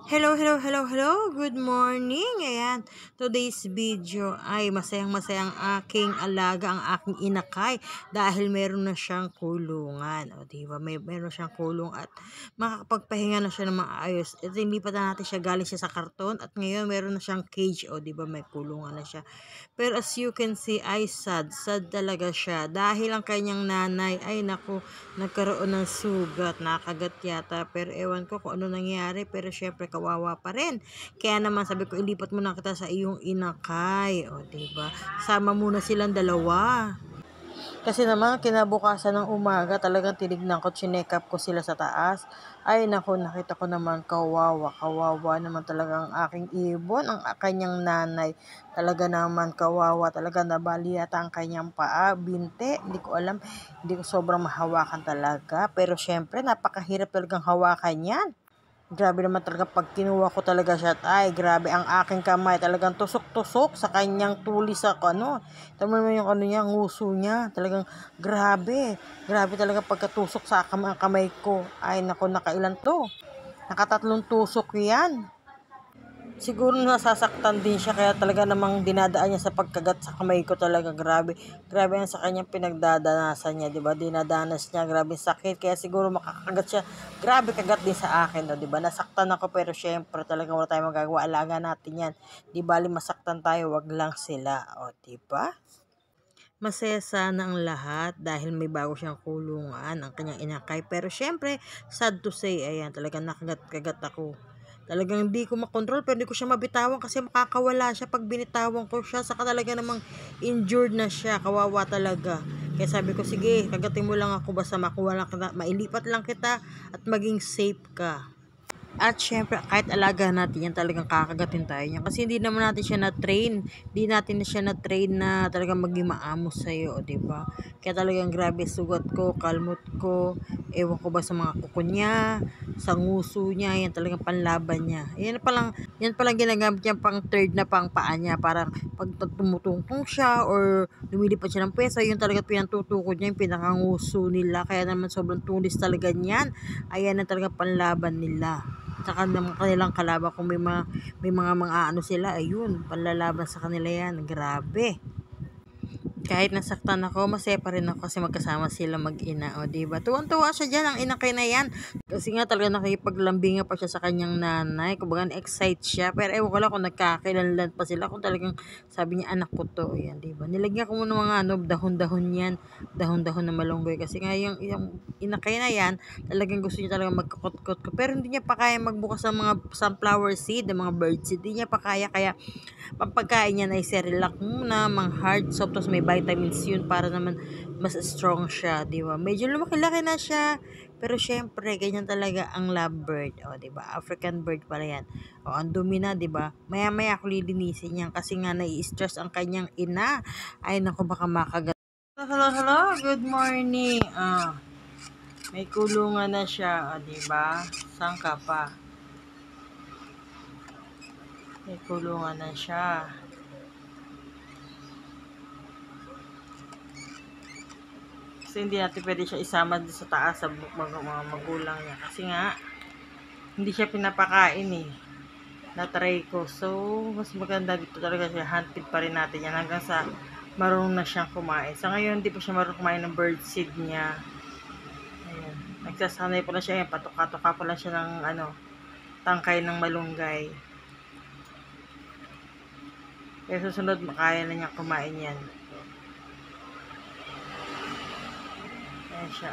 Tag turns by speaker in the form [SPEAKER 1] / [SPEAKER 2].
[SPEAKER 1] Hello, hello, hello, hello. Good morning. Ayan, today's video ay masayang-masayang aking alaga, ang aking inakay dahil meron na siyang kulungan. O, diba? Meron siyang kulong at makakapagpahinga na siya ng maayos. At hindi pa na natin siya galing siya sa karton at ngayon meron na siyang cage. O, diba? May kulungan na siya. Pero as you can see, ay sad talaga siya dahil ang kanyang nanay ay naku, nagkaroon ng sugat, nakagat yata, pero ewan ko kung ano nangyari, pero syempre kawawa pa rin. Kaya naman sabi ko, ilipat mo na kita sa iyong inakay, o diba? Sama muna silang dalawa. Kasi naman, kinabukasan ng umaga, talagang tinignan ko, chinek-up ko sila sa taas. Ay, naku, nakita ko naman, kawawa naman talaga ang aking ibon, ang kanyang nanay. Talaga naman, kawawa, talaga nabali yata ang kanyang paa, binte, hindi ko alam, hindi ko sobrang mahawakan talaga. Pero syempre, napakahirap talagang hawakan yan. Grabe naman talaga pag kinuha ko talaga siya. Ay, grabe ang aking kamay. Talagang tusok-tusok sa kanyang tulis sa ano. Tama mo yung ano niya, nguso niya. Talagang grabe. Grabe talaga pagkatusok sa kamay ko. Ay, naku, nakailan to. Nakatatlong tusok yan. Siguro nasasaktan din siya kaya talaga namang dinadaan niya sa pagkagat sa kamay ko talaga, grabe. Grabe yan sa kanyang pinagdadanasan niya, 'di ba? Dinadanas niya, grabe sakit kaya siguro makakagat siya. Grabe kagat din sa akin, 'di ba? Nasaktan ako pero syempre talaga wala tayong magagawa. Alaga natin 'yan. 'Di bali masaktan tayo, wag lang sila, o 'di ba? Masaya sana ang lahat dahil may bago siyang kulungan, ang kanyang inakay. Pero syempre, sad to say, ayan, talagang nakagat-kagat ako. Talagang hindi ko makontrol pero hindi ko siya mabitawan kasi makakawala siya pag binitawan ko siya. Saka talaga namang injured na siya. Kawawa talaga. Kaya sabi ko, sige, kagatin mo lang ako basta makuha lang kita, mailipat lang kita at maging safe ka. At syempre, kahit alaga natin yan, talagang kakagatin tayo niya. Kasi hindi naman natin siya na-train. Hindi natin na siya na-train na talagang maging maamos sa'yo, o diba? Kaya talagang grabe sugat ko, kalmot ko, ewan ko ba sa mga kuko niya, sa nguso niya, yan talagang panlaban niya. Yan palang ginagamit niya pang third na pang paa niya. Parang pag tumutungtong siya or lumilipad siya ng pwesto, yun talaga pinatutukod niya, yung pinakanguso nila. Kaya naman sobrang tulis talaga niyan. Ayan na talaga panlaban nila. Saka ng kanilang kalaban kung may mga ano sila, ayun, panlalaban sa kanila yan, grabe. Kahit nasaktan ako, masaya pa rin ako kasi magkasama sila mag-ina, o diba? Tuwan-tuwa siya dyan, ang inakay na yan. Kasi nga talaga nakikipaglambingan pa siya sa kanyang nanay. Kumbaga na-excite siya. Pero ewan ko lang kung nagkakailanlan pa sila. Kung talagang sabi niya, anak ko to, yan, diba? Nilagyan ko muna mga ano, dahon-dahon yan. Dahon-dahon na malunggoy. Kasi nga yung inakay na yan, talagang gusto niya talagang magkakot-kot ko. Pero hindi niya pa kaya magbukas ng mga sunflower seed, ng mga bird seed. Hindi niya pa kaya. Kaya pampagkain niya ay Cerelac muna, mga hard soap, tapos may vitamins yun para naman mas strong siya, di ba? Medyo lumaki-laki na siya, pero syempre, ganyan talaga ang lovebird, o, di ba? African bird pala yan. O, ang dumi na, di ba? Maya-maya ako lilinisin yan kasi nga nai-stress ang kanyang ina. Ay, naku, baka makagat. Hello, good morning. May kulungan na siya, o, di ba? Saan ka pa? May kulungan na siya. Kasi hindi natin pwede siya isama doon sa taas sa mga magulang niya. Kasi nga, hindi siya pinapakain eh. Na-try ko. So, mas maganda dito talaga siya. Hunted pa rin natin yan hanggang sa marunong na siyang kumain. Sa ngayon, hindi pa siya marunong kumain ng bird seed niya. Ayan. Nagsasanay pa lang siya. Ayan, patuka-tuka pa lang siya ng ano, tangkay ng malunggay. Kaya susunod, makaya na niya kumain yan. Ayan siya.